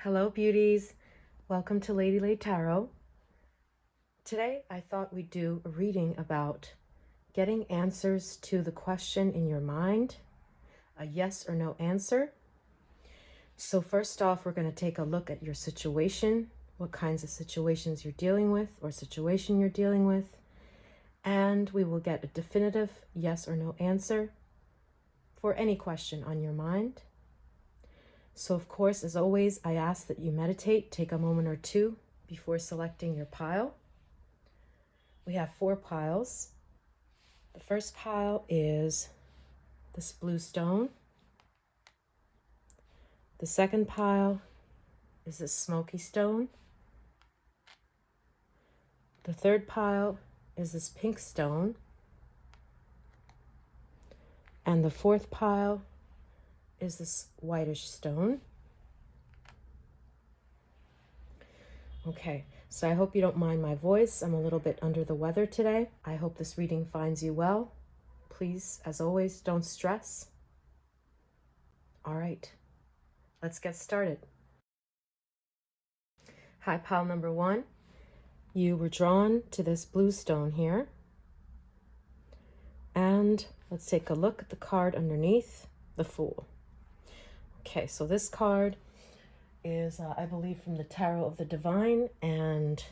Hello, beauties. Welcome to Lady Lay Tarot. Today, I thought we'd do a reading about getting answers to the question in your mind, a yes or no answer. So first off, we're going to take a look at your situation, what kinds of situations you're dealing with or situation you're dealing with, and we will get a definitive yes or no answer for any question on your mind. So of course, as always, I ask that you meditate, take a moment or two before selecting your pile. We have 4 piles. The first pile is this blue stone. The second pile is this smoky stone. The third pile is this pink stone. And the fourth pile is this whitish stone. Okay, so I hope you don't mind my voice. I'm a little bit under the weather today. I hope this reading finds you well. Please, as always, don't stress. All right, let's get started. Hi, pile number 1. You were drawn to this blue stone here. And let's take a look at the card underneath, the Fool. Okay, so this card is, I believe, from the Tarot of the Divine, and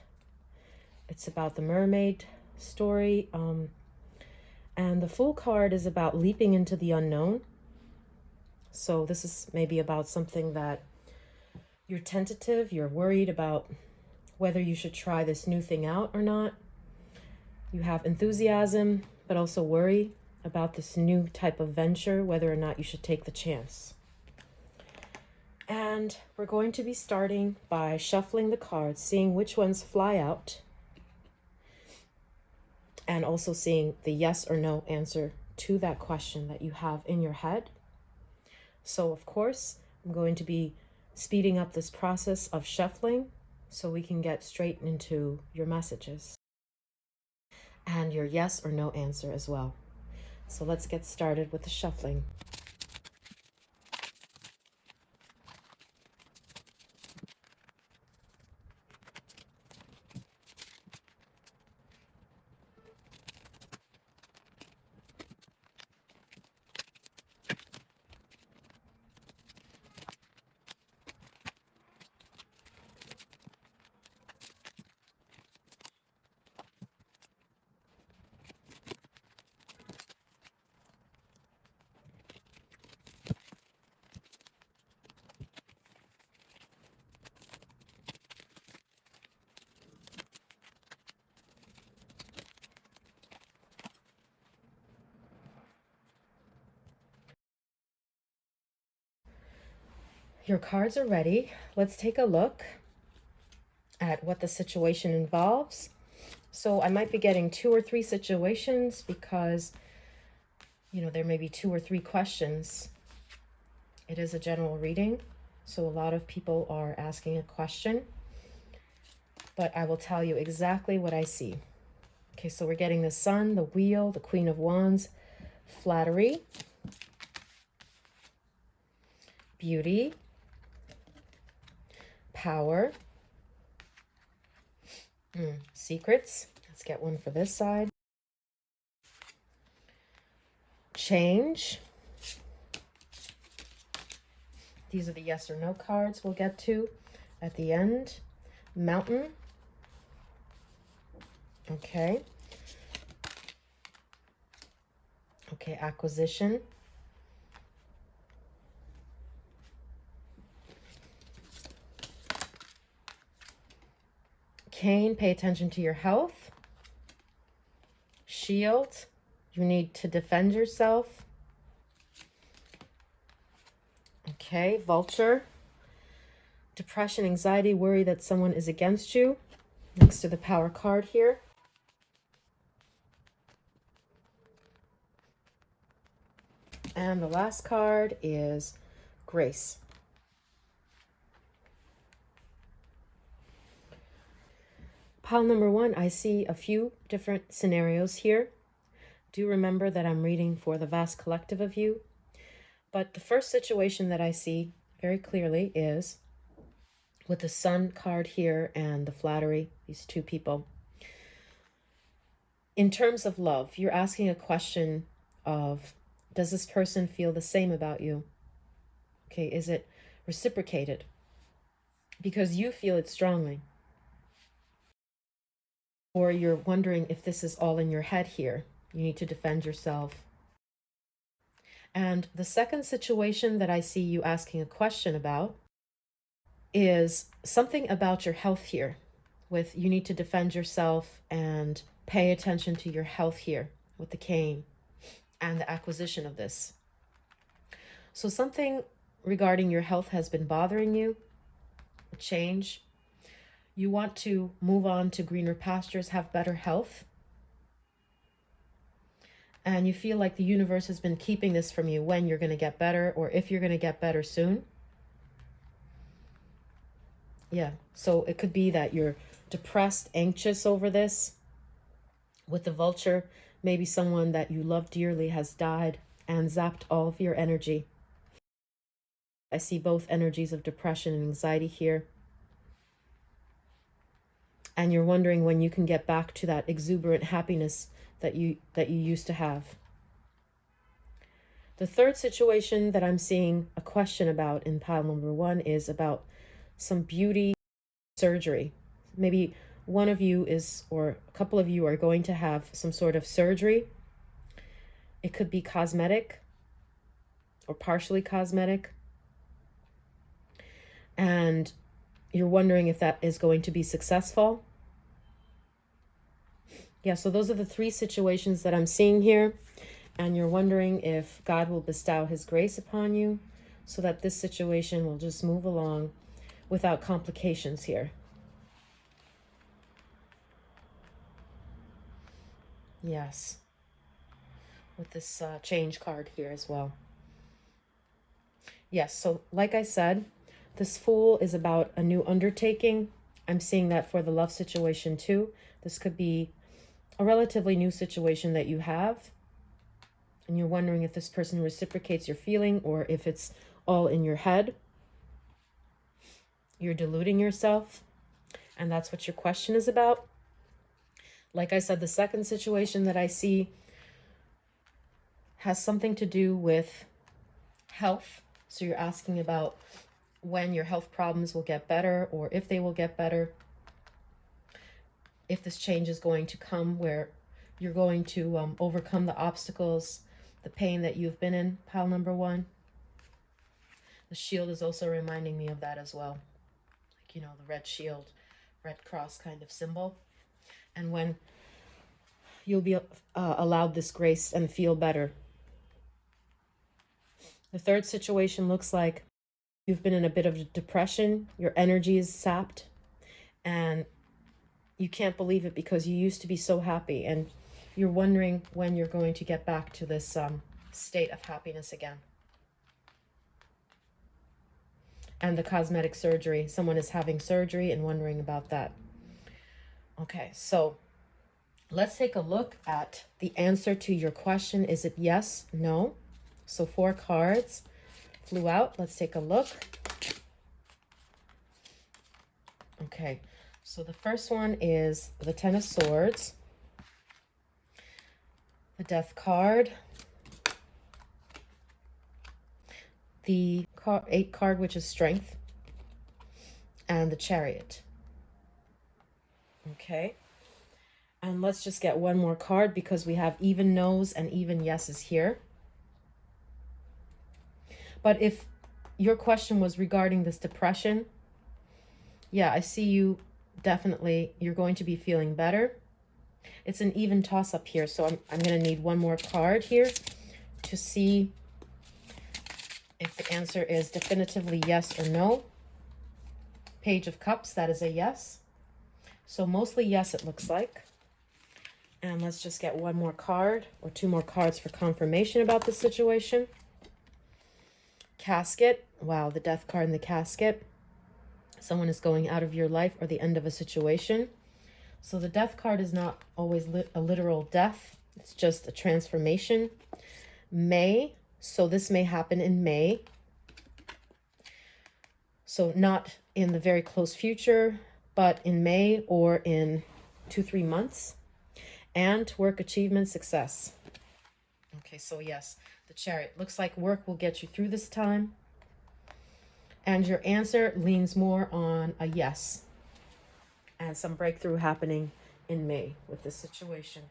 it's about the mermaid story. And the Fool card is about leaping into the unknown. So this is maybe about something that you're tentative, you're worried about whether you should try this new thing out or not. You have enthusiasm, but also worry about this new type of venture, whether or not you should take the chance. And we're going to be starting by shuffling the cards, seeing which ones fly out, and also seeing the yes or no answer to that question that you have in your head. So, of course, I'm going to be speeding up this process of shuffling so we can get straight into your messages and your yes or no answer as well. So let's get started with the shuffling. Your cards are ready. Let's take a look at what the situation involves. So I might be getting 2 or 3 situations because, there may be 2 or 3 questions. It is a general reading, so a lot of people are asking a question, but I will tell you exactly what I see. Okay, so we're getting the Sun, the Wheel, the Queen of Wands, Flattery, Beauty, Power, Secrets. Let's get one for this side. Change. These are the yes or no cards we'll get to at the end. Mountain. Okay. Okay, Acquisition. Cane, pay attention to your health. Shield, you need to defend yourself. Okay, Vulture. Depression, anxiety, worry that someone is against you. Next to the Power card here. And the last card is Grace. Pile number 1, I see a few different scenarios here. Do remember that I'm reading for the vast collective of you. But the first situation that I see very clearly is with the Sun card here and the Flattery, these two people. In terms of love, you're asking a question of, does this person feel the same about you? Okay, is it reciprocated? Because you feel it strongly. Or you're wondering if this is all in your head here. You need to defend yourself. And the second situation that I see you asking a question about is something about your health here. With you need to defend yourself and pay attention to your health here with the cane and the acquisition of this. So something regarding your health has been bothering you, a change. You want to move on to greener pastures, have better health. And you feel like the universe has been keeping this from you, when you're going to get better or if you're going to get better soon. Yeah, so it could be that you're depressed, anxious over this. With the Vulture, maybe someone that you love dearly has died and zapped all of your energy. I see both energies of depression and anxiety here. And you're wondering when you can get back to that exuberant happiness that you used to have. The third situation that I'm seeing a question about in pile number 1 is about some beauty surgery. Maybe one of you is, or a couple of you are going to have some sort of surgery. It could be cosmetic or partially cosmetic. And you're wondering if that is going to be successful. Yeah, so those are the 3 situations that I'm seeing here. And you're wondering if God will bestow his grace upon you so that this situation will just move along without complications here. Yes. With this change card here as well. Yes, so like I said, this Fool is about a new undertaking. I'm seeing that for the love situation too. This could be a relatively new situation that you have. And you're wondering if this person reciprocates your feeling or if it's all in your head. You're deluding yourself. And that's what your question is about. Like I said, the second situation that I see has something to do with health. So you're asking about when your health problems will get better or if they will get better. If this change is going to come where you're going to overcome the obstacles, the pain that you've been in, pile number 1. The shield is also reminding me of that as well. Like, you know, the red shield, red cross kind of symbol. And when you'll be allowed this grace and feel better. The third situation looks like you've been in a bit of depression. Your energy is sapped. And you can't believe it because you used to be so happy. And you're wondering when you're going to get back to this state of happiness again. And the cosmetic surgery. Someone is having surgery and wondering about that. Okay, so let's take a look at the answer to your question. Is it yes, no? So 4 cards flew out. Let's take a look. Okay, so the first one is the 10 of Swords, the Death card, the 8 card, which is Strength, and the Chariot. Okay, and let's just get one more card because we have even no's and even yeses here. But if your question was regarding this depression, yeah, I see you definitely, you're going to be feeling better. It's an even toss-up here, so I'm going to need one more card here to see if the answer is definitively yes or no. Page of Cups, that is a yes. So mostly yes, it looks like. And let's just get one more card or 2 more cards for confirmation about the situation. Casket. Wow, the Death card in the Casket. Someone is going out of your life or the end of a situation. So the Death card is not always a literal death. It's just a transformation. So this may happen in May. So not in the very close future, but in May or in 2-3 months. And work achievement success. Okay, so yes, the Chariot. Looks like work will get you through this time. And your answer leans more on a yes. And some breakthrough happening in May with this situation.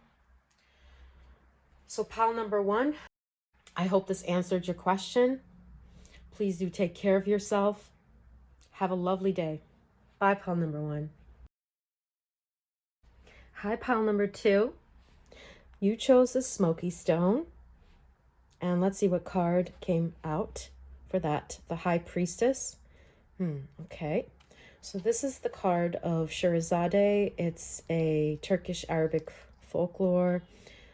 So pile number 1, I hope this answered your question. Please do take care of yourself. Have a lovely day. Bye, pile number 1. Hi, pile number 2. You chose the Smoky Stone. And let's see what card came out for that. The High Priestess. Okay. So this is the card of Sherazade. It's a Turkish Arabic folklore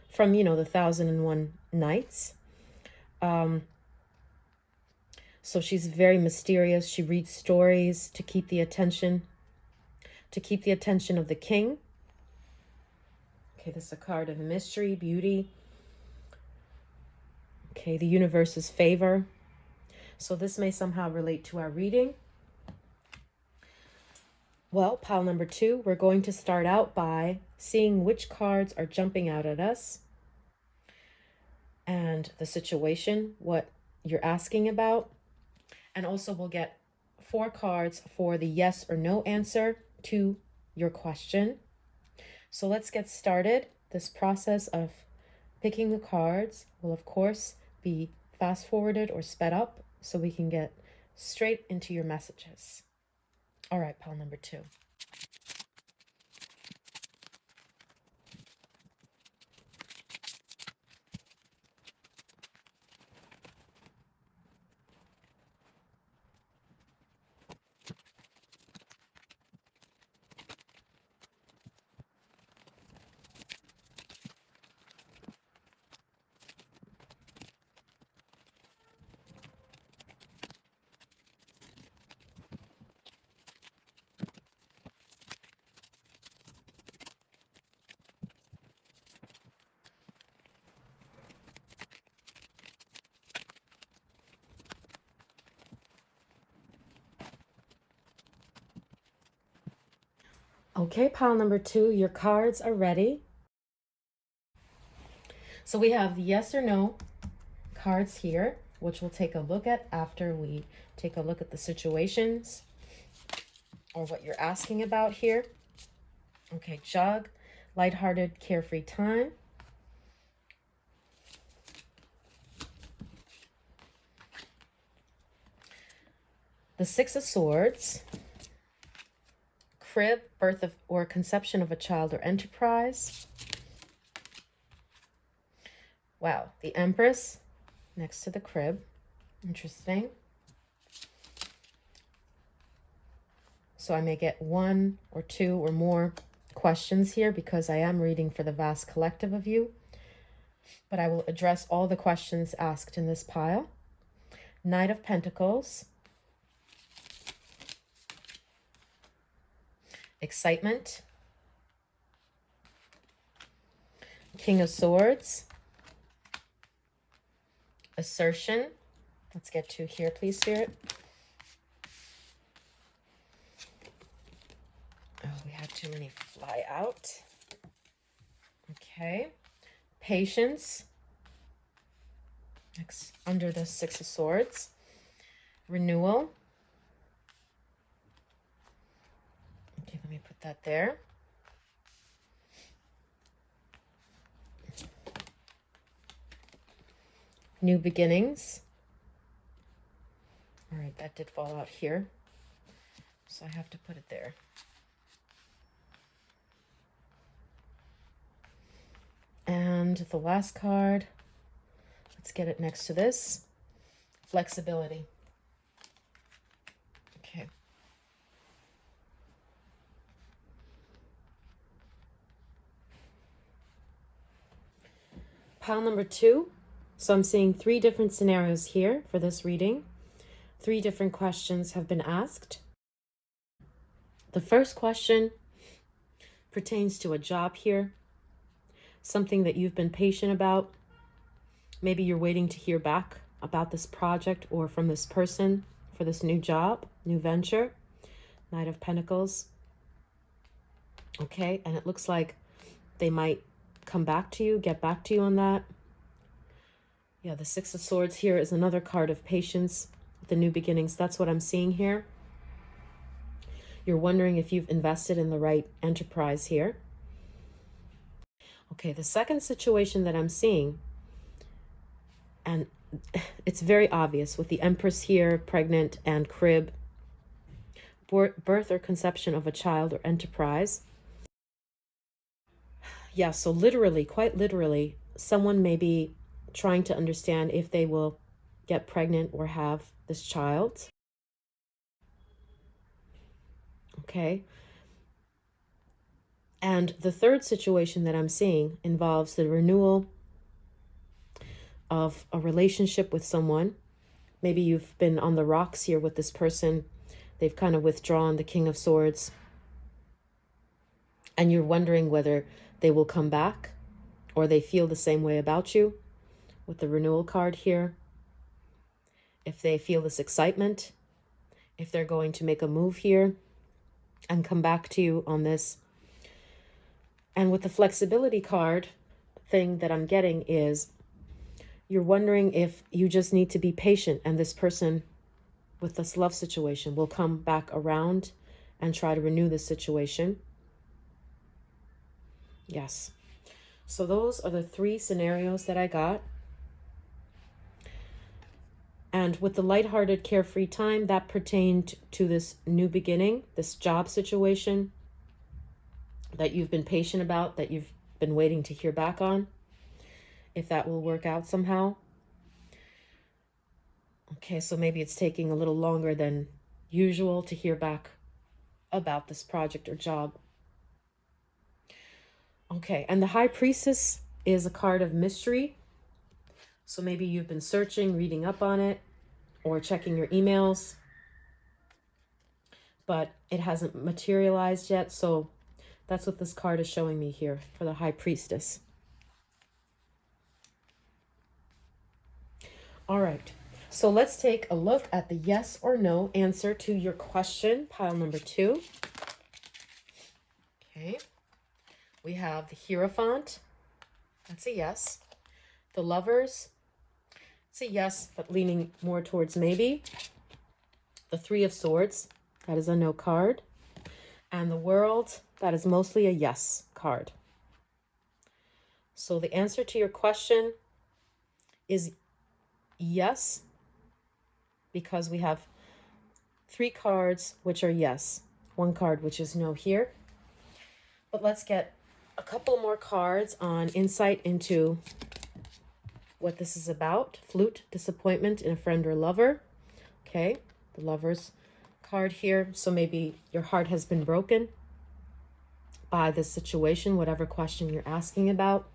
from, the 1001 Nights. So she's very mysterious. She reads stories to keep the attention of the king. Okay, this is a card of mystery, beauty. Okay, the universe's favor. So this may somehow relate to our reading. Well, pile number 2, we're going to start out by seeing which cards are jumping out at us and the situation, what you're asking about. And also we'll get 4 cards for the yes or no answer to your question. So let's get started. This process of picking the cards will, of course, be fast forwarded or sped up so we can get straight into your messages. All right, pile number 2. Okay, pile number 2, your cards are ready. So we have the yes or no cards here, which we'll take a look at after we take a look at the situations or what you're asking about here. Okay, Jug, lighthearted, carefree time. The Six of Swords. Crib, birth of or conception of a child or enterprise. Wow, the Empress next to the crib. Interesting. So I may get 1 or 2 or more questions here because I am reading for the vast collective of you. But I will address all the questions asked in this pile. Knight of Pentacles. Excitement. King of Swords. Assertion. Let's get 2 here, please, Spirit. Oh, we had too many fly out. Okay. Patience. Next, under the Six of Swords. Renewal. Okay, let me put that there. New beginnings. All right, that did fall out here, so I have to put it there. And the last card, let's get it next to this. Flexibility. Okay. Pile number 2. So I'm seeing 3 different scenarios here for this reading. 3 different questions have been asked. The first question pertains to a job here, something that you've been patient about. Maybe you're waiting to hear back about this project or from this person for this new job, new venture. Knight of Pentacles. Okay, and it looks like they might come back to you, get back to you on that. Yeah, the Six of Swords here is another card of patience, the new beginnings. That's what I'm seeing here. You're wondering if you've invested in the right enterprise here. Okay, the second situation that I'm seeing, and it's very obvious with the Empress here, pregnant and crib, birth or conception of a child or enterprise. Yeah, so literally, quite literally, someone may be trying to understand if they will get pregnant or have this child. Okay. And the third situation that I'm seeing involves the renewal of a relationship with someone. Maybe you've been on the rocks here with this person. They've kind of withdrawn, the King of Swords. And you're wondering whether they will come back or they feel the same way about you with the renewal card here. If they feel this excitement, if they're going to make a move here and come back to you on this. And with the flexibility card, thing that I'm getting is you're wondering if you just need to be patient and this person with this love situation will come back around and try to renew this situation. Yes. So those are the three scenarios that I got. And with the lighthearted, carefree time, that pertained to this new beginning, this job situation that you've been patient about, that you've been waiting to hear back on, if that will work out somehow. Okay, so maybe it's taking a little longer than usual to hear back about this project or job. Okay, and the High Priestess is a card of mystery. So maybe you've been searching, reading up on it, or checking your emails, but it hasn't materialized yet. So that's what this card is showing me here for the High Priestess. All right, so let's take a look at the yes or no answer to your question, pile number 2. Okay, we have the Hierophant. That's a yes. The Lovers. It's a yes, but leaning more towards maybe. The Three of Swords. That is a no card. And the World. That is mostly a yes card. So the answer to your question is yes, because we have 3 cards which are yes, 1 card which is no here. But let's get a couple more cards on insight into what this is about. Flute, disappointment in a friend or lover. Okay, the Lovers card here. So maybe your heart has been broken by this situation, whatever question you're asking about.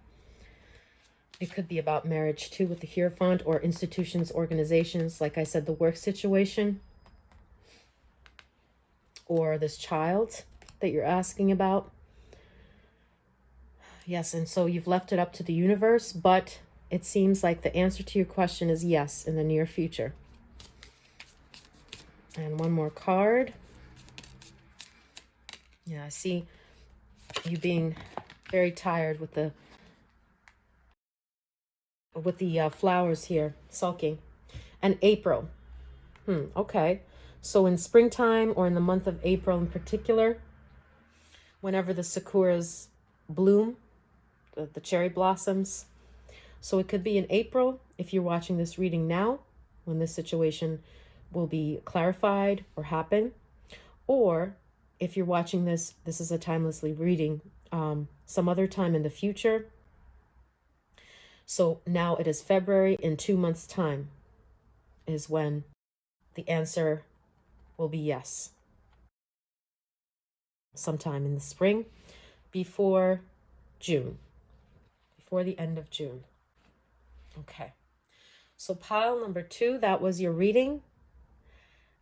It could be about marriage too with the Hierophant, or institutions, organizations, like I said, the work situation, or this child that you're asking about. Yes, and so you've left it up to the universe, but it seems like the answer to your question is yes in the near future. And one more card. Yeah, I see you being very tired with the flowers here, sulking. And April. Okay. So in springtime, or in the month of April in particular, whenever the sakuras bloom, the cherry blossoms. So it could be in April, if you're watching this reading now, when this situation will be clarified or happen. Or if you're watching this is a timelessly reading, some other time in the future. So now it is February. In 2 months' time is when the answer will be yes. Sometime in the spring, before June, before the end of June. Okay, so pile number 2, that was your reading.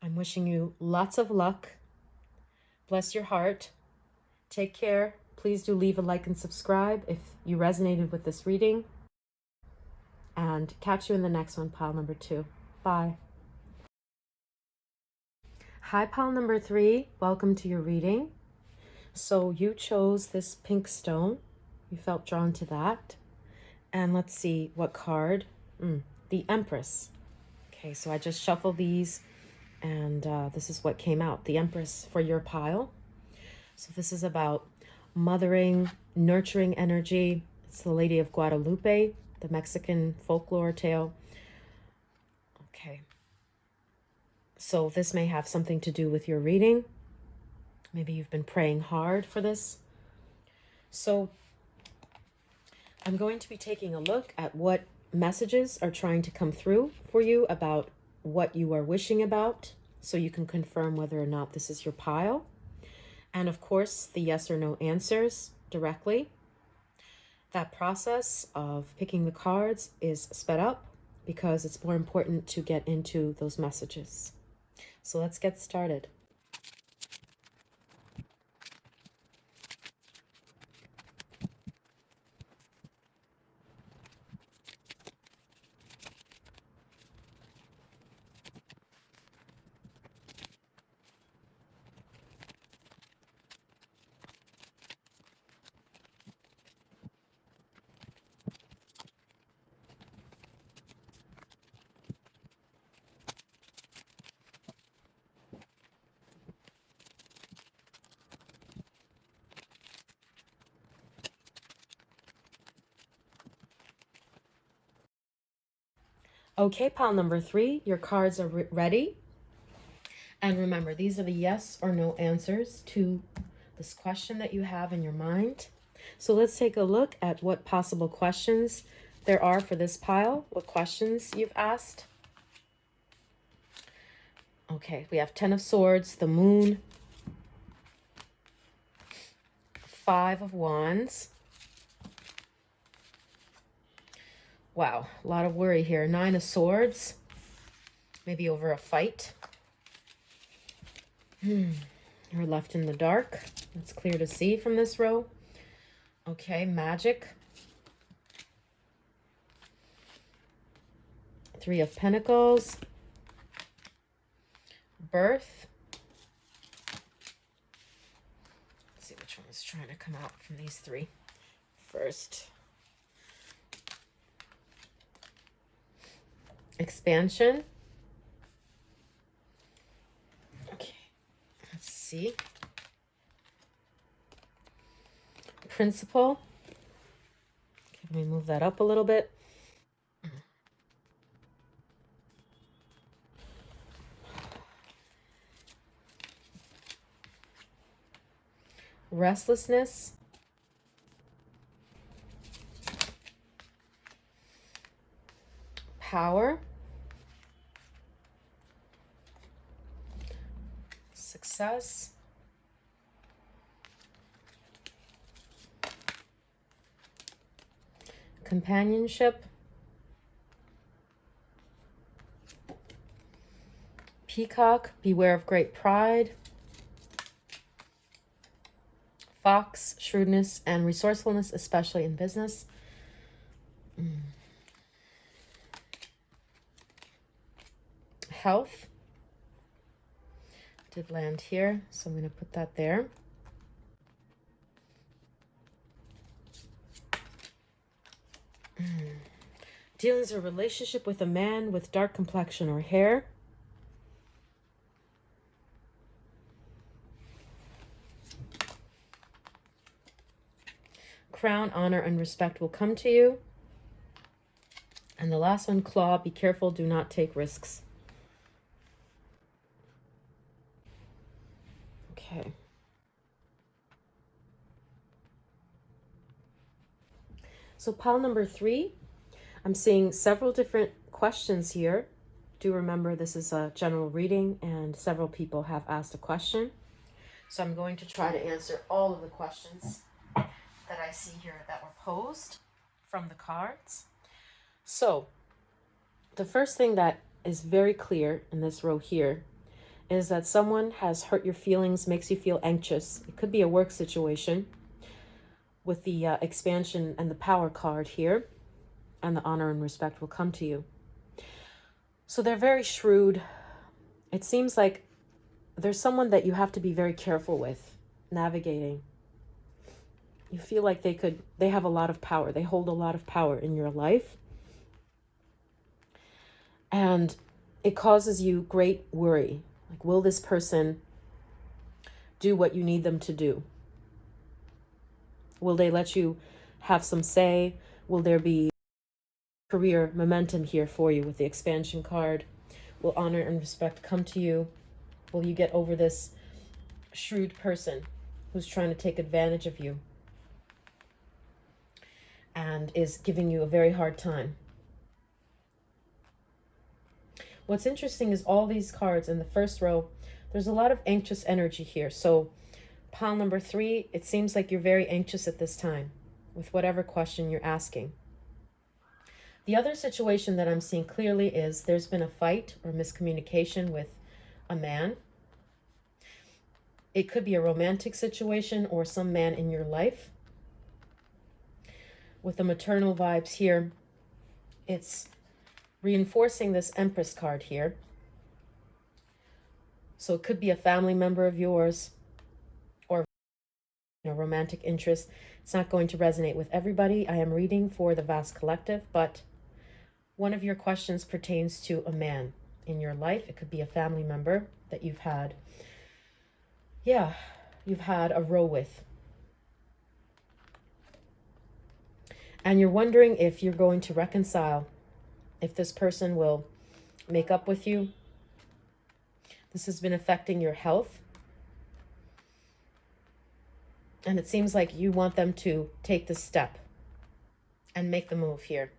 I'm wishing you lots of luck. Bless your heart. Take care. Please do leave a like and subscribe if you resonated with this reading. And catch you in the next one, pile number 2. Bye. Hi, pile number 3. Welcome to your reading. So you chose this pink stone. You felt drawn to that. And let's see what card. The Empress. Okay, so I just shuffled these and this is what came out. The Empress for your pile. So this is about mothering, nurturing energy. It's the Lady of Guadalupe, the Mexican folklore tale. Okay. So this may have something to do with your reading. Maybe you've been praying hard for this. So I'm going to be taking a look at what messages are trying to come through for you about what you are wishing about, so you can confirm whether or not this is your pile. And of course, the yes or no answers directly. That process of picking the cards is sped up because it's more important to get into those messages. So let's get started. Okay, pile number 3, your cards are ready. And remember, these are the yes or no answers to this question that you have in your mind. So let's take a look at what possible questions there are for this pile, what questions you've asked. Okay, we have 10 of Swords, the Moon, 5 of Wands. Wow, a lot of worry here. 9 of Swords, maybe over a fight. You're left in the dark. It's clear to see from this row. Okay, Magic. 3 of Pentacles. Birth. Let's see which one is trying to come out from these 3 first. Expansion. Okay, let's see. Principle. Okay, let me move that up a little bit. Restlessness. Power. Success. Companionship. Peacock, beware of great pride. Fox, shrewdness and resourcefulness, especially in business. Health. Did land here, so I'm going to put that there. Dealings a relationship with a man with dark complexion or hair. Crown, honor, and respect will come to you. And the last one, Claw, be careful, do not take risks. Okay. So pile number 3, I'm seeing several different questions here. Do remember this is a general reading and several people have asked a question. So I'm going to try to answer all of the questions that I see here that were posed from the cards. So the first thing that is very clear in this row here is that someone has hurt your feelings, makes you feel anxious. It could be a work situation with the expansion and the power card here, and the honor and respect will come to you. So they're very shrewd. It seems like there's someone that you have to be very careful with navigating. You feel like they have a lot of power. They hold a lot of power in your life. And it causes you great worry. Like, will this person do what you need them to do? Will they let you have some say? Will there be career momentum here for you with the expansion card? Will honor and respect come to you? Will you get over this shrewd person who's trying to take advantage of you and is giving you a very hard time? What's interesting is all these cards in the first row, there's a lot of anxious energy here. So pile number 3, it seems like you're very anxious at this time with whatever question you're asking. The other situation that I'm seeing clearly is there's been a fight or miscommunication with a man. It could be a romantic situation or some man in your life. With the maternal vibes here, it's reinforcing this Empress card here. So it could be a family member of yours or romantic interest. It's not going to resonate with everybody. I am reading for the vast collective, but one of your questions pertains to a man in your life. It could be a family member that you've had a row with. And you're wondering if you're going to reconcile, if this person will make up with you. This has been affecting your health. And it seems like you want them to take this step and make the move here.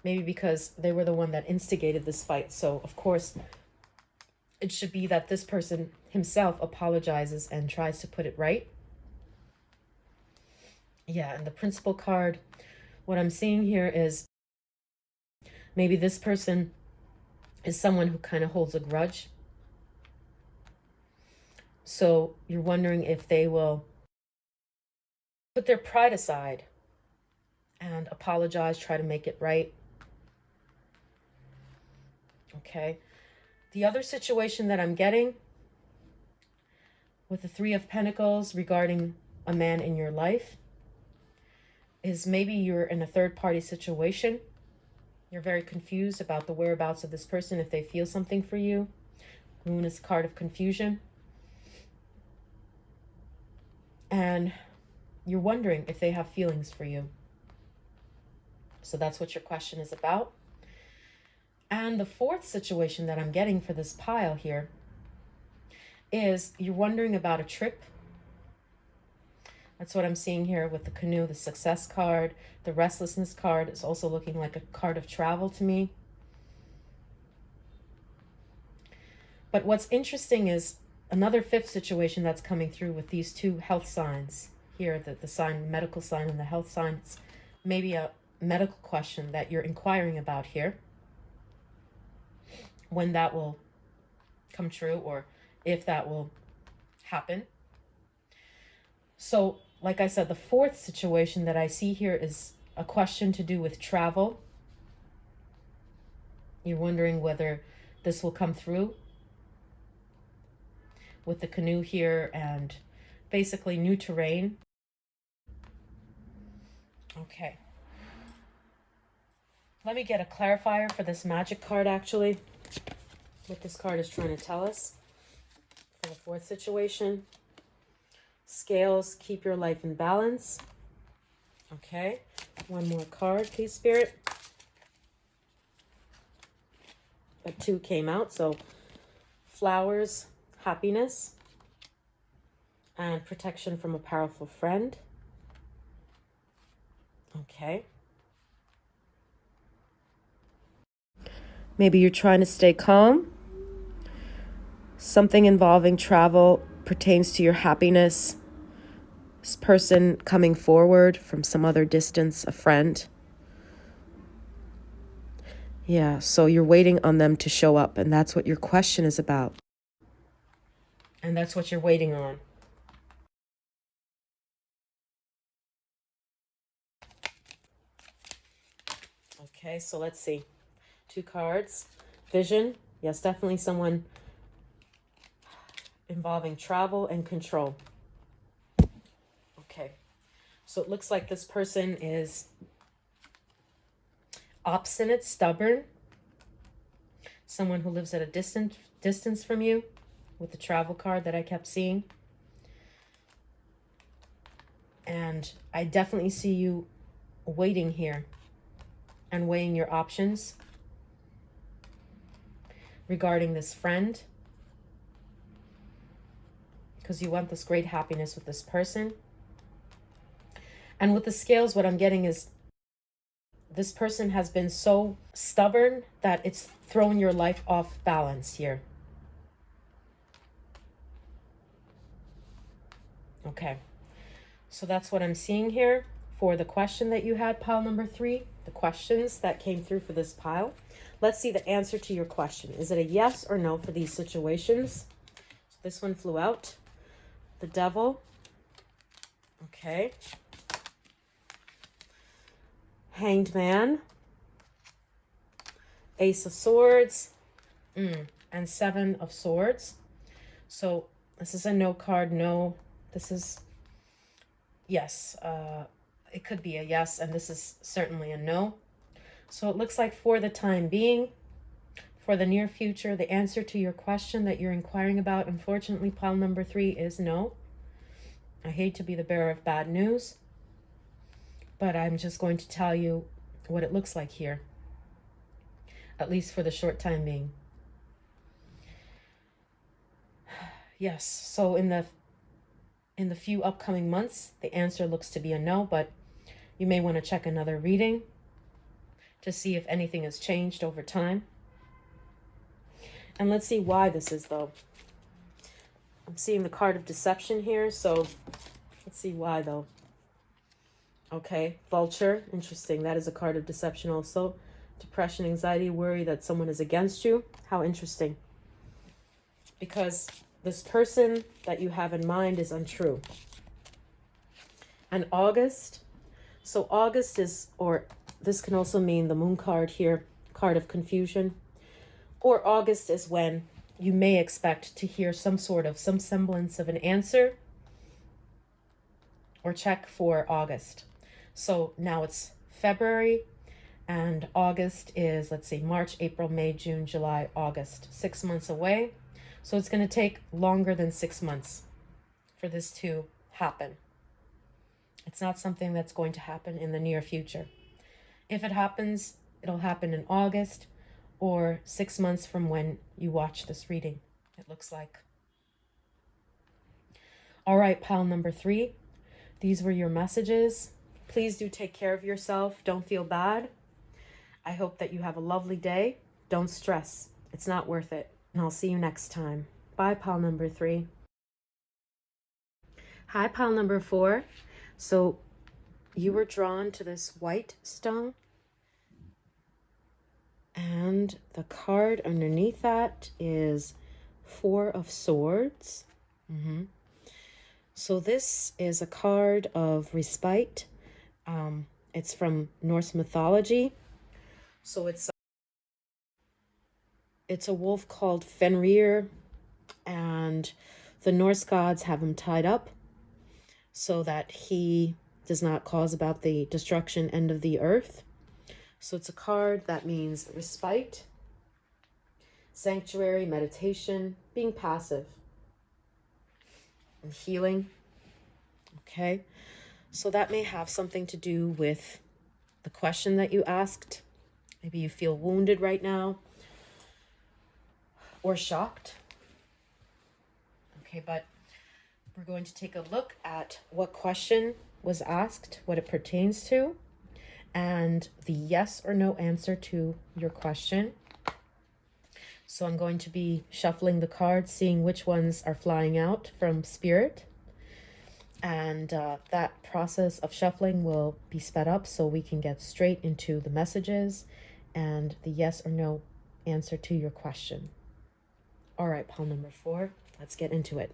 Maybe because they were the one that instigated this fight. So, of course, it should be that this person himself apologizes and tries to put it right. Yeah, and the Principal card, what I'm seeing here is maybe this person is someone who kind of holds a grudge. So you're wondering if they will put their pride aside and apologize, try to make it right. Okay. The other situation that I'm getting with the 3 of Pentacles regarding a man in your life is maybe you're in a third-party situation. You're very confused about the whereabouts of this person, if they feel something for you. Moon is a card of confusion. And you're wondering if they have feelings for you. So that's what your question is about. And the 4th situation that I'm getting for this pile here is you're wondering about a trip. That's what I'm seeing here with the Canoe, the Success card. The Restlessness card is also looking like a card of travel to me. But what's interesting is another 5th situation that's coming through with these 2 health signs here, the sign, medical sign and the health sign. It's maybe a medical question that you're inquiring about here. When that will come true or if that will happen. So, like I said, the 4th situation that I see here is a question to do with travel. You're wondering whether this will come through with the Canoe here and basically new terrain. Okay. Let me get a clarifier for this Magic card, actually. What this card is trying to tell us for the 4th situation. Scales, keep your life in balance. Okay. One more card, please, Spirit. A 2 came out, so flowers, happiness, and protection from a powerful friend. Okay. Maybe you're trying to stay calm. Something involving travel pertains to your happiness. This person coming forward from some other distance, a friend. Yeah, so you're waiting on them to show up, and that's what your question is about. And that's what you're waiting on. Okay, so let's see. 2 cards. Vision. Yes, definitely someone involving travel and control. Okay, so it looks like this person is obstinate, stubborn, someone who lives at a distance from you, with the travel card that I kept seeing. And I definitely see you waiting here and weighing your options regarding this friend, because you want this great happiness with this person. And with the scales, what I'm getting is this person has been so stubborn that it's thrown your life off balance here. Okay, so that's what I'm seeing here for the question that you had, pile number 3, the questions that came through for this pile. Let's see the answer to your question. Is it a yes or no for these situations? So this one flew out. The Devil. Okay. Hanged Man. Ace of Swords. And 7 of Swords. So this is a no card. No. This is yes. It could be a yes, and this is certainly a no. So it looks like for the time being, for the near future, the answer to your question that you're inquiring about, unfortunately, pile number 3 is no. I hate to be the bearer of bad news, but I'm just going to tell you what it looks like here, at least for the short time being. Yes, so in the few upcoming months, the answer looks to be a no, but you may want to check another reading to see if anything has changed over time. And let's see why this is, though. I'm seeing the card of deception here, so let's see why, though. Okay, Vulture, interesting. That is a card of deception also. Depression, anxiety, worry that someone is against you. How interesting. Because this person that you have in mind is untrue. And August, so August is, or this can also mean the Moon card here, card of confusion. Or August is when you may expect to hear some semblance of an answer, or check for August. So now it's February, and August is, let's see, March, April, May, June, July, August. 6 months away. So it's going to take longer than 6 months for this to happen. It's not something that's going to happen in the near future. If it happens, it'll happen in August or 6 months from when you watch this reading, it looks like. All right, pile number 3. These were your messages. Please do take care of yourself. Don't feel bad. I hope that you have a lovely day. Don't stress. It's not worth it. And I'll see you next time. Bye, pile number 3. Hi, pile number 4. So you were drawn to this white stone, and the card underneath that is 4 of Swords. So this is a card of respite. It's from Norse mythology. So it's a wolf called Fenrir, and the Norse gods have him tied up so that he does not cause about the destruction end of the earth. So it's a card that means respite, sanctuary, meditation, being passive, and healing. Okay, so that may have something to do with the question that you asked. Maybe you feel wounded right now or shocked. Okay, but we're going to take a look at what question was asked, what it pertains to, and the yes or no answer to your question. So I'm going to be shuffling the cards, seeing which ones are flying out from Spirit. And that process of shuffling will be sped up so we can get straight into the messages and the yes or no answer to your question. All right, pile number 4, let's get into it.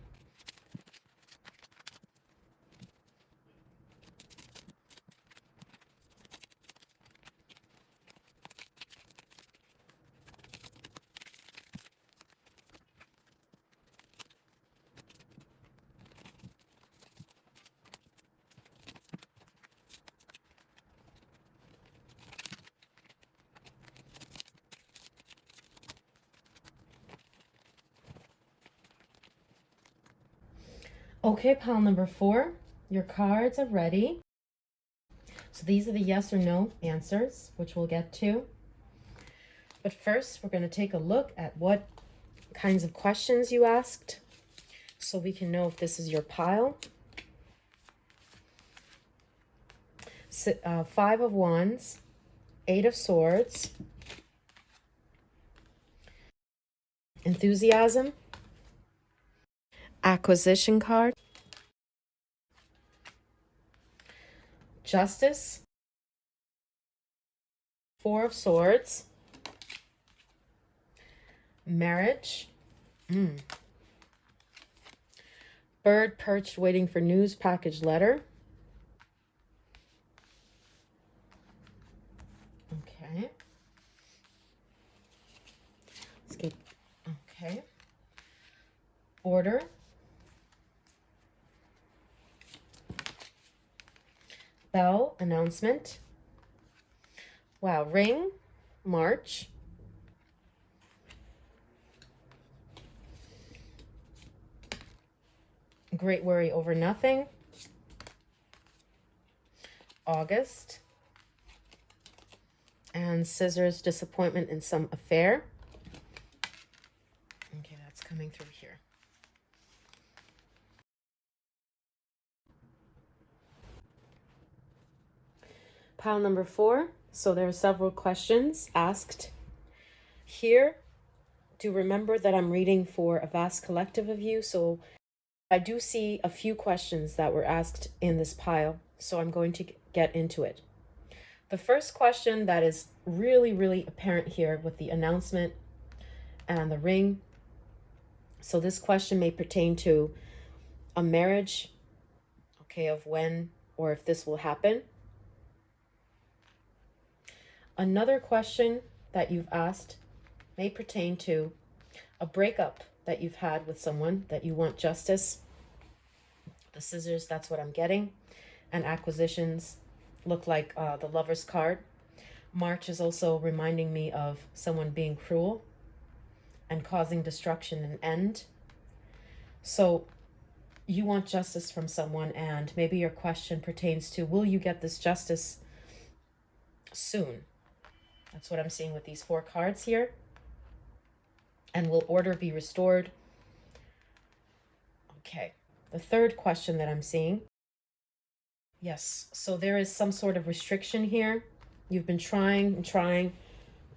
Okay, pile number 4, your cards are ready. So these are the yes or no answers, which we'll get to. But first, we're going to take a look at what kinds of questions you asked so we can know if this is your pile. Five of Wands, Eight of Swords, Enthusiasm, Acquisition card, Justice, Four of Swords, Marriage, Bird perched waiting for news package letter. Okay. Let's get, okay. Order. Bell, announcement. Wow, ring, March. Great worry over nothing. August. And scissors, disappointment in some affair. Okay, that's coming through here. Pile number 4. So there are several questions asked here. Do remember that I'm reading for a vast collective of you. So I do see a few questions that were asked in this pile. So I'm going to get into it. The first question that is really, really apparent here with the announcement and the ring. So this question may pertain to a marriage, okay, of when or if this will happen. Another question that you've asked may pertain to a breakup that you've had with someone that you want justice. The scissors, that's what I'm getting. And acquisitions look like the Lover's card. March is also reminding me of someone being cruel and causing destruction and end. So you want justice from someone, and maybe your question pertains to, will you get this justice soon? That's what I'm seeing with these 4 cards here. And will order be restored? Okay. The third question that I'm seeing. Yes, so there is some sort of restriction here. You've been trying and trying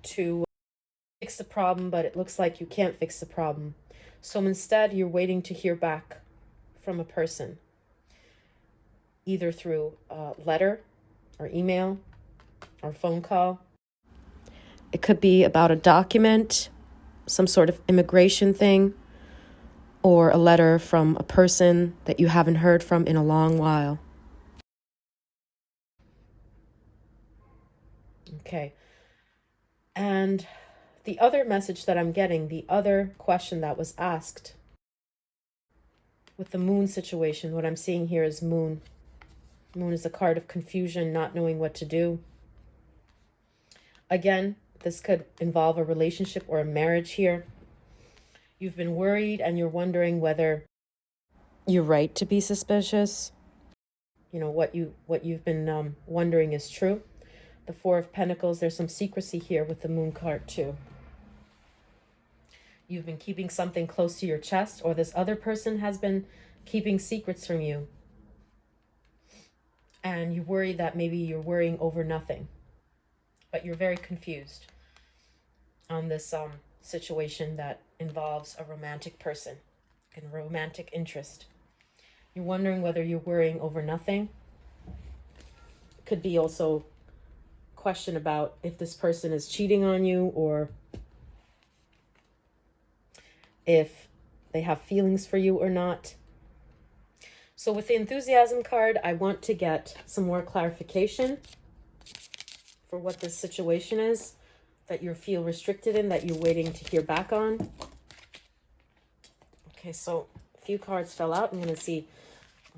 to fix the problem, but it looks like you can't fix the problem. So instead, you're waiting to hear back from a person, either through a letter or email or phone call. It could be about a document, some sort of immigration thing, or a letter from a person that you haven't heard from in a long while. Okay. And the other message that I'm getting, the other question that was asked with the moon situation, what I'm seeing here is moon. Moon is a card of confusion, not knowing what to do. Again, this could involve a relationship or a marriage here. You've been worried and you're wondering whether you're right to be suspicious. You know, what you've been wondering is true. The Four of Pentacles, there's some secrecy here with the moon card too. You've been keeping something close to your chest, or this other person has been keeping secrets from you. And you worry that maybe you're worrying over nothing. But you're very confused on this situation that involves a romantic person and romantic interest. You're wondering whether you're worrying over nothing. Could be also a question about if this person is cheating on you, or if they have feelings for you or not. So with the enthusiasm card, I want to get some more clarification for what this situation is that you feel restricted in, that you're waiting to hear back on. Okay, so a few cards fell out. I'm going to see.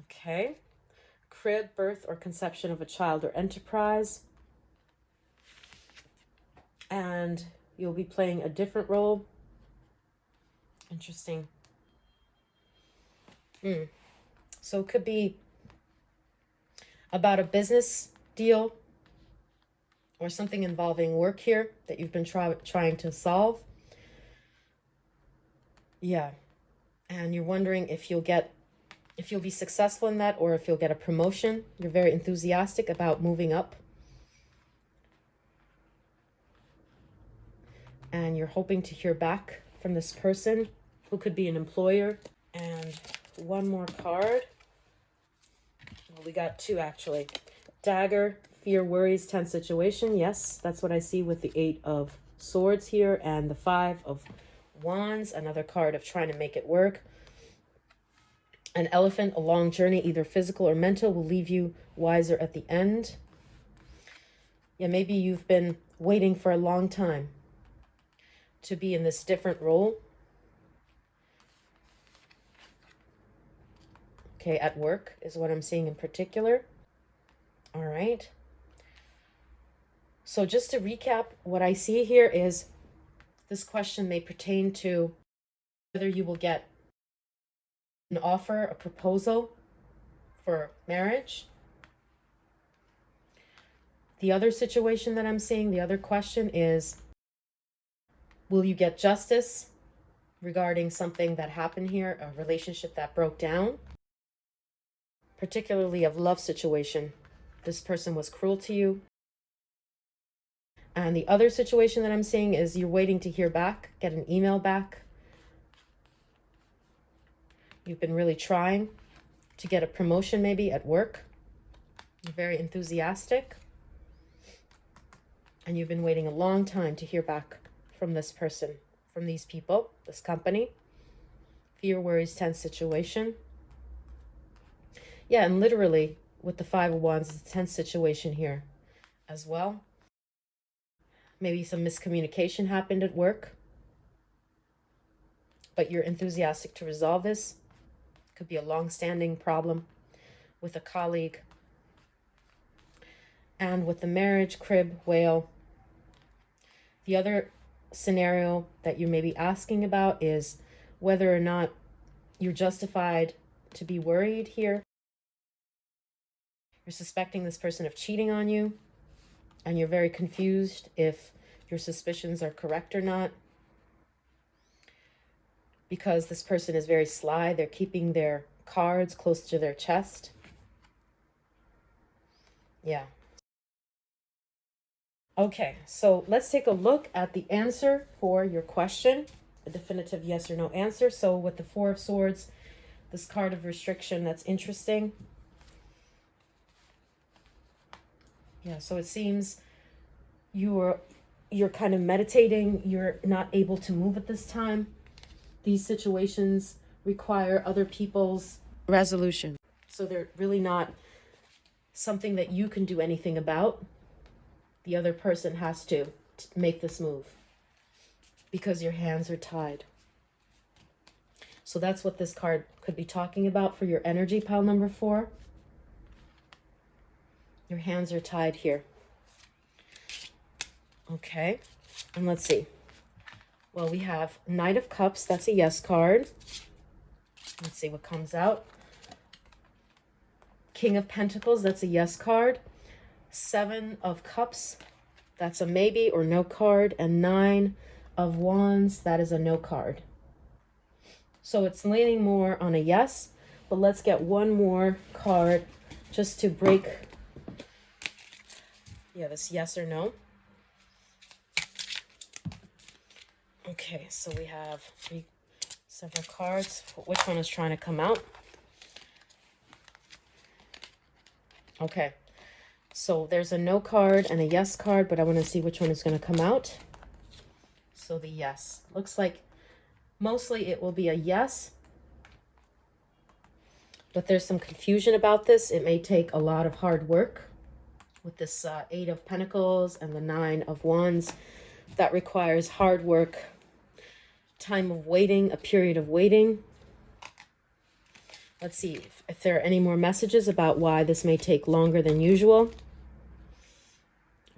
Okay. Crib, birth or conception of a child or enterprise. And you'll be playing a different role. Interesting. So it could be about a business deal or something involving work here that you've been trying to solve. Yeah. And you're wondering if you'll be successful in that, or if you'll get a promotion. You're very enthusiastic about moving up. And you're hoping to hear back from this person who could be an employer. And one more card. Well, we got two actually. Dagger, fear, worries, tense situation. Yes, that's what I see with the 8 of Swords here and the 5 of Wands. Another card of trying to make it work. An elephant, a long journey, either physical or mental, will leave you wiser at the end. Yeah, maybe you've been waiting for a long time to be in this different role. Okay, at work is what I'm seeing in particular. All right. So just to recap, what I see here is this question may pertain to whether you will get an offer, a proposal for marriage. The other situation that I'm seeing, the other question is, will you get justice regarding something that happened here, a relationship that broke down, particularly a love situation? This person was cruel to you. And the other situation that I'm seeing is you're waiting to hear back, get an email back. You've been really trying to get a promotion maybe at work. You're very enthusiastic. And you've been waiting a long time to hear back from this person, from these people, this company. Fear, worries, tense situation. Yeah, and literally with the 5 of Wands, it's a tense situation here as well. Maybe some miscommunication happened at work, but you're enthusiastic to resolve this. Could be a long-standing problem with a colleague. And with the marriage, crib, whale. The other scenario that you may be asking about is whether or not you're justified to be worried here. You're suspecting this person of cheating on you, and you're very confused if your suspicions are correct or not, because this person is very sly. They're keeping their cards close to their chest. Yeah. Okay, so let's take a look at the answer for your question, a definitive yes or no answer. So with the 4 of Swords, this card of restriction, that's interesting. Yeah, so it seems you're kind of meditating. You're not able to move at this time. These situations require other people's resolution. So they're really not something that you can do anything about. The other person has to make this move because your hands are tied. So that's what this card could be talking about for your energy, pile number 4. Your hands are tied here. Okay, and let's see. Well, we have Knight of Cups. That's a yes card. Let's see what comes out. King of Pentacles. That's a yes card. 7 of Cups. That's a maybe or no card. And 9 of Wands. That is a no card. So it's leaning more on a yes. But let's get one more card just to break, this yes or no. Okay, so we have several cards. Which one is trying to come out? Okay, so there's a no card and a yes card, but I want to see which one is going to come out. So the yes. Looks like mostly it will be a yes, but there's some confusion about this. It may take a lot of hard work with this 8 of Pentacles and the 9 of Wands. That requires hard work, time of waiting, a period of waiting. Let's see if there are any more messages about why this may take longer than usual.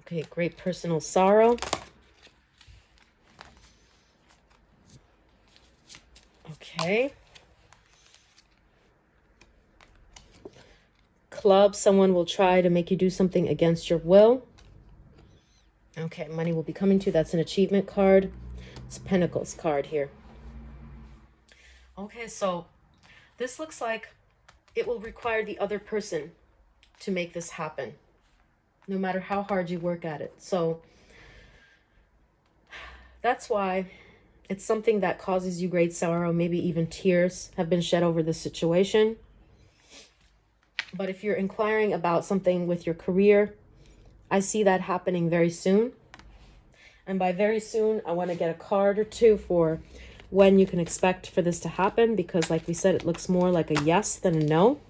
Okay, great personal sorrow. Okay. Clubs, someone will try to make you do something against your will. Okay, money will be coming to you. That's an achievement card. It's a Pentacles card here. Okay, so this looks like it will require the other person to make this happen, no matter how hard you work at it. So that's why it's something that causes you great sorrow. Maybe even tears have been shed over this situation. But if you're inquiring about something with your career, I see that happening very soon. And by very soon, I want to get a card or two for when you can expect for this to happen, because like we said, it looks more like a yes than a no.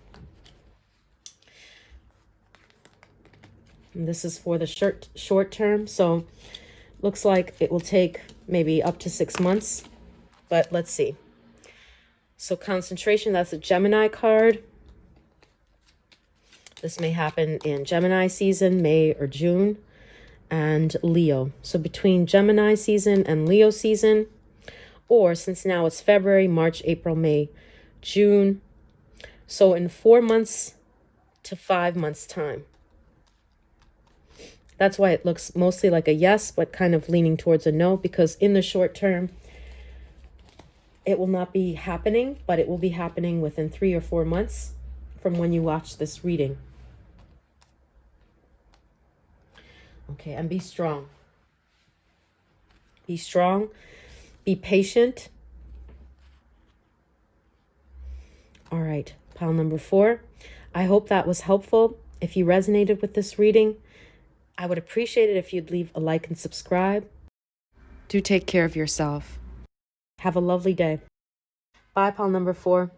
And this is for the short term, so looks like it will take maybe up to 6 months, but let's see. So concentration, that's a Gemini card. This may happen in Gemini season, May or June, and Leo. So between Gemini season and Leo season, or since now it's February, March, April, May, June. So in 4 months to 5 months time. That's why it looks mostly like a yes, but kind of leaning towards a no, because in the short term, it will not be happening, but it will be happening within 3 or 4 months from when you watch this reading. Okay, and be strong. Be strong. Be patient. All right, pile number 4. I hope that was helpful. If you resonated with this reading, I would appreciate it if you'd leave a like and subscribe. Do take care of yourself. Have a lovely day. Bye, pile number 4.